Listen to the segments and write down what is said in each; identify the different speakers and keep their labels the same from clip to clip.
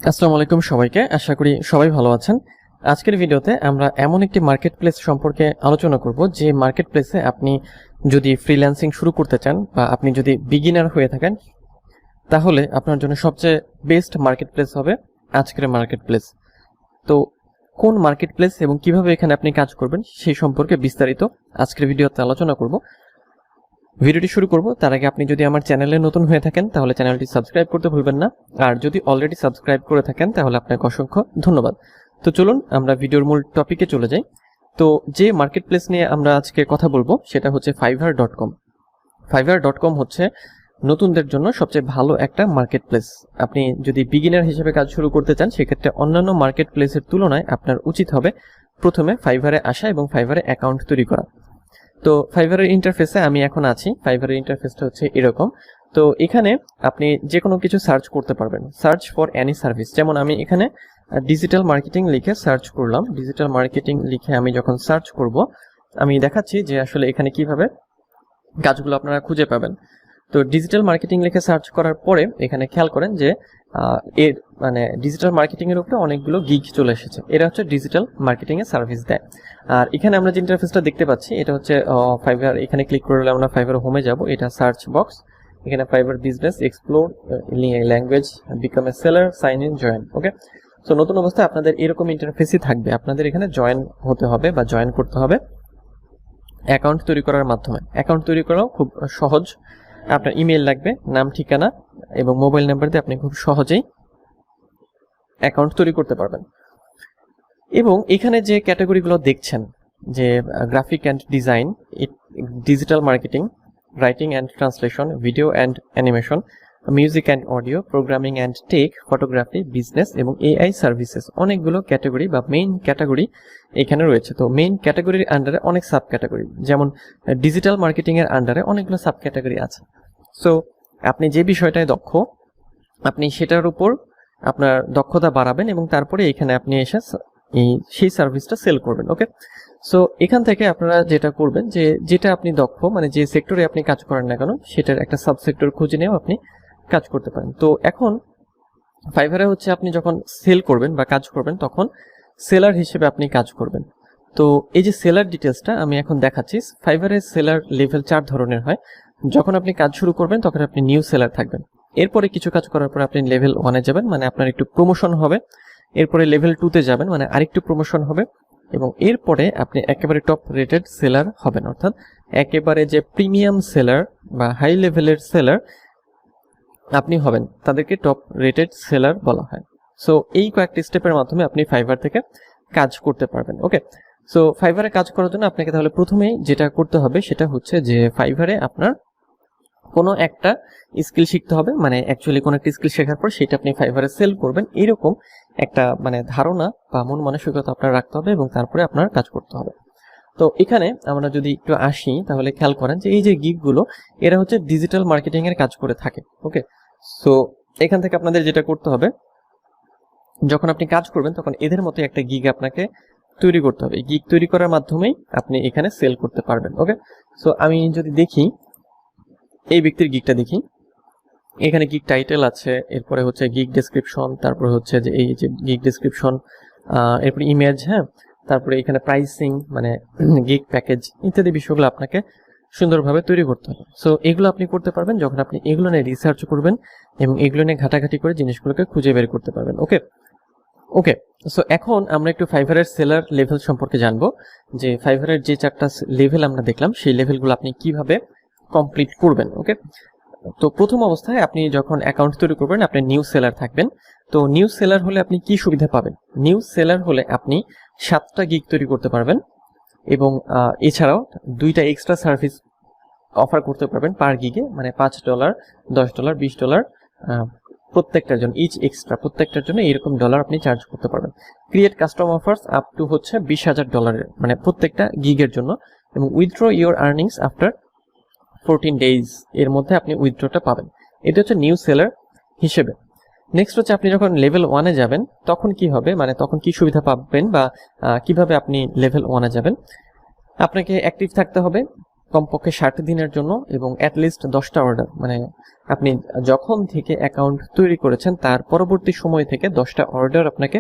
Speaker 1: আসসালামু আলাইকুম সবাইকে, আশা করি সবাই ভালো আছেন। আজকের ভিডিওতে আমরা এমন একটি মার্কেট প্লেস সম্পর্কে আলোচনা করব যে মার্কেট প্লেসে আপনি যদি ফ্রিল্যান্সিং শুরু করতে চান বা আপনি যদি বিগিনার হয়ে থাকেন তাহলে আপনার জন্য সবচেয়ে বেস্ট মার্কেট প্লেস হবে আজকের মার্কেট প্লেস। তো কোন মার্কেট প্লেস এবং কিভাবে এখানে আপনি কাজ করবেন সেই সম্পর্কে বিস্তারিত আজকের ভিডিওতে আলোচনা করব। ভিডিওটি শুরু করব তার আগে আপনি যদি আমার চ্যানেলে নতুন হয়ে থাকেন তাহলে চ্যানেলটি সাবস্ক্রাইব করতে ভুলবেন না, আর যদি অলরেডি সাবস্ক্রাইব করে থাকেন তাহলে আপনাকে অসংখ্য ধন্যবাদ। তো চলুন আমরা ভিডিওর মূল টপিকে চলে যাই। তো যে মার্কেট প্লেস নিয়ে আমরা আজকে কথা বলবো সেটা হচ্ছে fiverr.com। fiverr.com হচ্ছে নতুনদের জন্য সবচেয়ে ভালো একটা মার্কেট প্লেস। আপনি যদি বিগিনার হিসেবে কাজ শুরু করতে চান সেক্ষেত্রে অন্যান্য মার্কেট প্লেসের তুলনায় আপনার উচিত হবে প্রথমে ফাইভারে আসা এবং ফাইভারে অ্যাকাউন্ট তৈরি করা। তো ফাইভারের ইন্টারফেসে আমি এখন আছি। ফাইভারের ইন্টারফেসটা হচ্ছে এরকম। তো এখানে আপনি যে কোনো কিছু সার্চ করতে পারবেন, সার্চ ফর এনি সার্ভিস। যেমন আমি এখানে ডিজিটাল মার্কেটিং লিখে সার্চ করলাম। ডিজিটাল মার্কেটিং লিখে আমি যখন সার্চ করব আমি দেখাচ্ছি যে আসলে এখানে কিভাবে কাজগুলো আপনারা খুঁজে পাবেন। তো ডিজিটাল মার্কেটিং লিখে সার্চ করার পরে এখানে খেয়াল করেন যে এর মানে ডিজিটাল মার্কেটিং এর উপরে অনেকগুলো গিগ চলে এসেছে। এরা হচ্ছে ডিজিটাল মার্কেটিং এর সার্ভিস দেয়। আর এখানে আমরা যে ইন্টারফেসটা দেখতে পাচ্ছি এটা হচ্ছে ফাইভার। এখানে ক্লিক করলে আমরা ফাইভার হোমে যাব। এটা সার্চ বক্স, এখানে Fiverr business, explore language, become a seller, sign in, join. Okay, so নতুন অবস্থায় আপনাদের এরকম ইন্টারফেসই থাকবে। আপনাদের এখানে জয়েন হতে হবে বা জয়েন করতে হবে অ্যাকাউন্ট তৈরি করার মাধ্যমে। অ্যাকাউন্ট তৈরি করাও খুব সহজ। আপনার ইমেল লাগবে, নাম, ঠিকানা এবং মোবাইল নাম্বার দিয়ে আপনি খুব সহজেই অ্যাকাউন্ট তৈরি করতে পারবেন। এবং এখানে যে ক্যাটাগরিগুলো দেখছেন যে graphic and design, digital marketing, writing and translation, video and animation, music and audio, programming and tech, photography, business এবং এআই সার্ভিসেস, অনেকগুলো ক্যাটাগরি বা মেইন ক্যাটাগরি এখানে রয়েছে। তো মেইন ক্যাটাগরির আন্ডারে অনেক সাব ক্যাটাগরি, যেমন ডিজিটাল মার্কেটিং এর আন্ডারে অনেকগুলো সাব ক্যাটাগরি আছে। সো আপনি যে বিষয়টায় দক্ষ আপনি সেটার উপর আপনার দক্ষতা বাড়াবেন এবং তারপরে এখানে আপনি এসে সেই সার্ভিসটা সেল করবেন। ওকে, সো এখান থেকে আপনারা যেটা করবেন যে যেটা আপনি দক্ষ, মানে যে সেক্টরে আপনি কাজ করেন না কেন সেটার একটা সাবসেক্টর খুঁজে নিয়েও আপনি কাজ করতে পারেন। তো এখন ফাইভারে হচ্ছে আপনি যখন সেল করবেন বা কাজ করবেন তখন সেলার হিসেবে আপনি কাজ করবেন। তো এই যে সেলার ডিটেলসটা আমি এখন দেখাচ্ছি। ফাইভারের সেলার লেভেল 4 ধরনের হয়। যখন আপনি কাজ শুরু করবেন তখন আপনি নিউ সেলার থাকবেন। এরপরে কিছু কাজ করার পর আপনি লেভেল 1-এ যাবেন, মানে আপনার একটু প্রমোশন হবে। এরপরে লেভেল 2-তে যাবেন, মানে আরেকটু প্রমোশন হবে। এবং এরপরে আপনি একেবারে টপ রেটেড সেলার হবেন, অর্থাৎ একেবারে যে প্রিমিয়াম সেলার বা হাই লেভেলের সেলার আপনি হবেন, তাদেরকে টপ রেটেড সেলার বলা হয়। সো এই কয়েকটি স্টেপের মাধ্যমে আপনি ফাইভার থেকে কাজ করতে পারবেন। ওকে, সো ফাইভারে কাজ করার জন্য আপনাকে তাহলে প্রথমেই যেটা করতে হবে সেটা হচ্ছে যে ফাইভারে আপনার কোনো একটা স্কিল শিখতে হবে। মানে অ্যাকচুয়ালি কোনো একটা স্কিল শেখার পর সেটা আপনি ফাইভারে সেল করবেন, এরকম একটা মানে ধারণা বা মন মানসিকতা আপনার রাখতে হবে এবং তারপরে আপনার কাজ করতে হবে। তো এখানে আমরা যদি একটু আসি তাহলে খেয়াল করেন যে এই যে গিগগুলো এরা হচ্ছে ডিজিটাল মার্কেটিং এর কাজ করে থাকে। ওকে, সো এখান থেকে আপনাদের যেটা করতে হবে, যখন আপনি কাজ করবেন তখন এদের মতো একটা গিগ আপনাকে তৈরি করতে হবে। গিগ তৈরি করার মাধ্যমেই আপনি এখানে সেল করতে পারবেন। ওকে, সো আমি যদি দেখি এই ব্যক্তির গিগটা দেখি, এখানে গিগ টাইটেল আছে, এরপরে হচ্ছে গিগ ডেসক্রিপশন, তারপরে হচ্ছে যে এই যে গিগ ডেসক্রিপশন, এরপরে ইমেজ, হ্যাঁ, তারপরে এখানে প্রাইসিং মানে গিগ প্যাকেজ ইত্যাদি বিষয়গুলো আপনাকে সুন্দরভাবে তৈরি করতে হবে। সো এগুলো আপনি করতে পারবেন যখন আপনি এগুলো নিয়ে রিসার্চ করবেন এবং এগুলো নিয়ে ঘাটাঘাটি করে জিনিসগুলোকে খুঁজে বের করতে পারবেন। ওকে ওকে, সো এখন আমরা একটু ফাইভারের সেলার লেভেল সম্পর্কে জানবো, যে ফাইভারের যে 4টা লেভেল আমরা দেখলাম সেই লেভেলগুলো আপনি কিভাবে কমপ্লিট করবেন। ওকে, তো প্রথম অবস্থায় আপনি যখন অ্যাকাউন্ট তৈরি করবেন আপনি নিউ সেলার থাকবেন। তো নিউ সেলার হলে আপনি কি সুবিধা পাবেন? নিউ সেলার হলে আপনি 7টা গিগ তৈরি করতে পারবেন এবং এছাড়াও 2টা এক্সট্রা সার্ভিস অফার করতে পারবেন পার গিগে, মানে $5, $10, $20 প্রত্যেকটার জন্য, ইচ এক্সট্রা প্রত্যেকটার জন্য এরকম ডলার আপনি চার্জ করতে পারবেন। Create custom offers up to হচ্ছে $20,000 মানে প্রত্যেকটা গিগের জন্য, এবং withdraw your earnings after 14 days এর মধ্যে আপনি উইথড্রটা পাবেন। এটা হচ্ছে নিউ সেলার হিসেবে। নেক্সট হচ্ছে আপনি যখন লেভেল 1-এ যাবেন তখন কি হবে, মানে তখন কি সুবিধা পাবেন বা কিভাবে আপনি লেভেল 1-এ যাবেন। আপনাকে অ্যাক্টিভ থাকতে হবে, কমপক্ষে 60 দিনের জন্য এবং অ্যাটলিস্ট 10টা অর্ডার, মানে আপনি যখন থেকে অ্যাকাউন্ট তৈরি করেছেন তার পরবর্তী সময় থেকে 10টা অর্ডার আপনাকে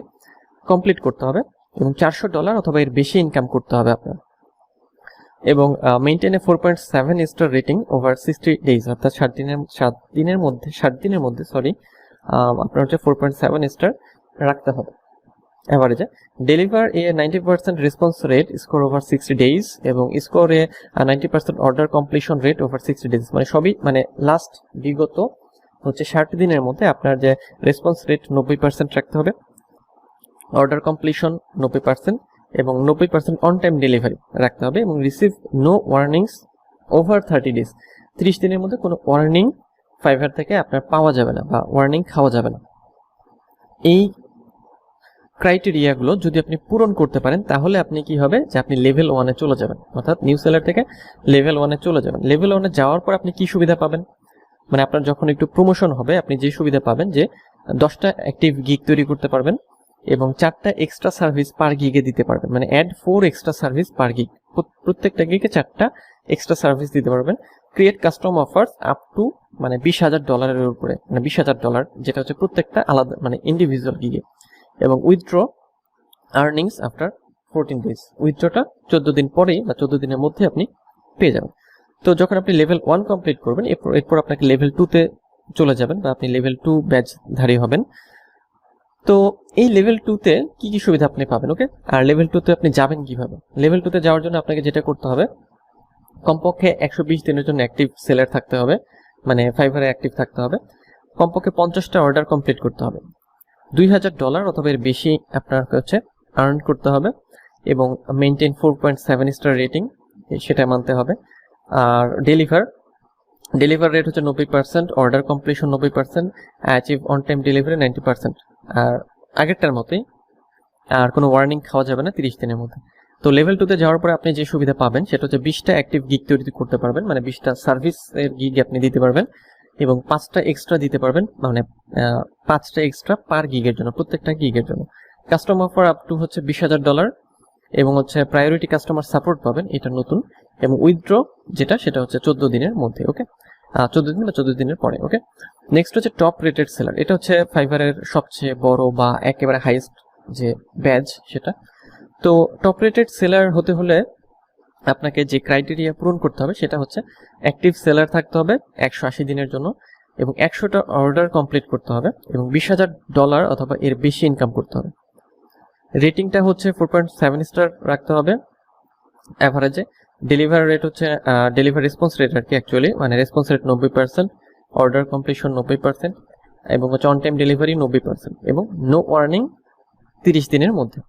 Speaker 1: কমপ্লিট করতে হবে এবং $400 অথবা এর বেশি ইনকাম করতে হবে আপনার, এবং মেইনটেইন এ 4.7 স্টার রেটিং ওভার 60 ডেজ, অর্থাৎ 60 দিনের মধ্যে আপনার হচ্ছে 4.7 স্টার রাখতে হবে অ্যাভারেজে। Deliver a 90% response rate score over 60 days এবং score a 90% order completion rate over 60 days, মানে সবই মানে লাস্ট বিগত হচ্ছে 60 দিনের মধ্যে আপনার যে রেসপন্স রেট 90% রাখতে হবে, অর্ডার কমপ্লিশন 90% এবং 90% অন টাইম ডেলিভারি রাখতে হবে, এবং receive no warnings over 30 days, 30 দিনের মধ্যে কোনো ওয়ার্নিং ফাইবার থেকে আপনার পাওয়া যাবে না বা ওয়ার্নিং খাওয়া যাবে না। এই ক্রাইটেরিয়াগুলো যদি আপনি পূরণ করতে পারেন তাহলে আপনি কি হবে যে আপনি লেভেল 1-এ চলে যাবেন, অর্থাৎ নিউ সেলার থেকে লেভেল 1-এ চলে যাবেন। লেভেল 1-এ যাওয়ার পর আপনি কি সুবিধা পাবেন, মানে আপনার যখন একটু প্রমোশন হবে আপনি যে সুবিধা পাবেন যে 10টা অ্যাক্টিভ গিগ তৈরি করতে পারবেন এবং 4টা এক্সট্রা সার্ভিস পার গিগে দিতে পারবেন, মানে অ্যাড 4 এক্সট্রা সার্ভিস পার গিগ, প্রত্যেকটা গিগে 4টা এক্সট্রা সার্ভিস দিতে পারবেন। Create custom offers up to মানে $20,000 উপরে, মানে $20,000 যেটা হচ্ছে প্রত্যেকটা আলাদা মানে ইন্ডিভিজুয়াল গিগে, এবং উইথড্র আর্নিংস আফটার 14 ডেজ, উইথড্রটা 14 দিন পরেই বা 14 দিনের মধ্যে আপনি পেয়ে যাবেন। তো যখন আপনি লেভেল 1 কমপ্লিট করবেন এরপর আপনাকে লেভেল 2-তে চলে যাবেন বা আপনি লেভেল 2 ব্যাচধারী হবেন। তো এই লেভেল 2-তে কি কি সুবিধা আপনি পাবেন, ওকে। আর লেভেল 2-তে আপনি যাবেন কিভাবে? লেভেল 2-তে যাওয়ার জন্য আপনাকে যেটা করতে হবে, কমপক্ষে 120 দিনের জন্য অ্যাক্টিভ সেলার থাকতে হবে, মানে ফাইবারে অ্যাক্টিভ থাকতে হবে, কমপক্ষে 50টা অর্ডার কমপ্লিট করতে হবে, $2,000 অথবা এর বেশি আপনার হচ্ছে আর্ন করতে হবে, এবং মেইনটেইন 4.7 স্টার রেটিং সেটা মানতে হবে। আর ডেলিভার রেট হচ্ছে 90%, order completion 90%, achieve on time delivery 90%, আর আগেরটার মতোই, আর কোনো ওয়ার্নিং খাওয়া যাবে না 30 দিনের মধ্যে। তো লেভেল 2-তে যাওয়ার পরে আপনি যে সুবিধা পাবেন সেটা হচ্ছে 20টা অ্যাক্টিভ গিগ তৈরি করতে পারবেন, মানে 20টা সার্ভিসের গিগ আপনি দিতে পারবেন এবং 5টা এক্সট্রা দিতে পারবেন, মানে 5টা এক্সট্রা পার গিগের জন্য, প্রত্যেকটা গিগের জন্য। কাস্টম অফার আপ টু হচ্ছে $20,000 এবং হচ্ছে প্রায়োরিটি কাস্টমার সাপোর্ট পাবেন, এটা নতুন, এবং উইথড্র সেটা হচ্ছে 14 দিনের মধ্যে, ওকে, 14 দিন বা 14 দিনের পরে, ওকে। নেক্সট হচ্ছে টপ রেটেড সেলার, এটা হচ্ছে ফাইবারের সবচেয়ে বড় বা একেবারে হাইয়েস্ট যে ব্যাচ সেটা। তো টপ রেটেড সেলার হতে হলে আপনাকে যে ক্রাইটেরিয়া পূরণ করতে হবে সেটা হচ্ছে অ্যাক্টিভ সেলার থাকতে হবে 180 দিনের জন্য এবং 100টা অর্ডার কমপ্লিট করতে হবে এবং $20,000 অথবা এর বেশি ইনকাম করতে হবে। রেটিংটা হচ্ছে 4.7 স্টার রাখতে হবে অ্যাভারেজে। ডেলিভারি রেট হচ্ছে ডেলিভারি রেসপন্স রেট আর কি, অ্যাকচুয়ালি মানে রেসপন্স রেট 90%, অর্ডার কমপ্লিশন 90% এবং হচ্ছে অন টাইম ডেলিভারি 90% এবং নো ওয়ার্নিং 30 দিনের মধ্যে।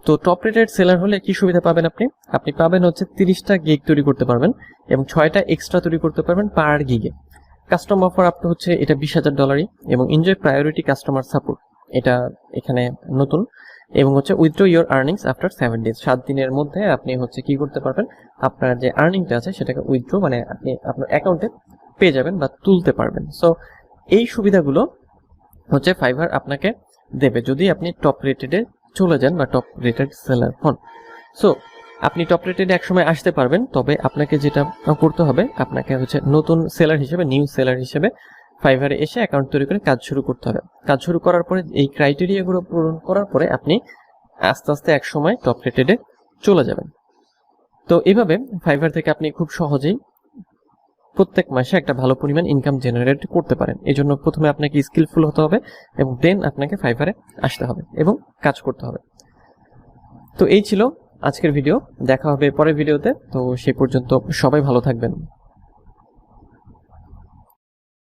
Speaker 1: তো টপ রেটেড সেলার হলে কি সুবিধা পাবেন আপনি পাবেন হচ্ছে 30টা গিগ তৈরি করতে পারবেন এবং 6টা এক্সট্রা তৈরি করতে পারবেন পার গিগে। কাস্টম অফার আপ টু হচ্ছে এটা $20,000 এবং এনজয় প্রায়োরিটি কাস্টমার সাপোর্ট, এটা এখানে নতুন, এবং হচ্ছে withdraw your earnings after 7 days, 7 দিনের মধ্যে আপনি হচ্ছে কি করতে পারবেন, আপনার যে আর্নিংটা আছে সেটাকে উইথড্র মানে আপনি আপনার অ্যাকাউন্টে পেয়ে যাবেন বা তুলতে পারবেন। সো এই সুবিধাগুলো হচ্ছে ফাইবার আপনাকে দেবে যদি আপনি টপ রেটেডে চলে যান বা টপ রেটেড সেলার হন। সো আপনি টপ রেটেডে একসময় আসতে পারবেন, তবে আপনাকে যেটা করতে হবে, আপনাকে হচ্ছে নতুন সেলার হিসেবে, নিউ সেলার হিসেবে ফাইবারে এসে অ্যাকাউন্ট তৈরি করে কাজ শুরু করতে হবে। কাজ শুরু করার পরে এই ক্রাইটেরিয়াগুলো পূরণ করার পরে আপনি আস্তে আস্তে একসময় টপ রেটেডে চলে যাবেন। তো এভাবে ফাইবার থেকে আপনি খুব সহজেই প্রত্যেক মাসে একটা ভালো পরিমাণ ইনকাম জেনারেট করতে পারেন। এই জন্য প্রথমে আপনাকে স্কিলফুল হতে হবে এবং দেন আপনাকে ফাইবারে আসতে হবে এবং কাজ করতে হবে। তো এই ছিল আজকের ভিডিও, দেখা হবে পরের ভিডিওতে। তো সেই পর্যন্ত সবাই ভালো থাকবেন।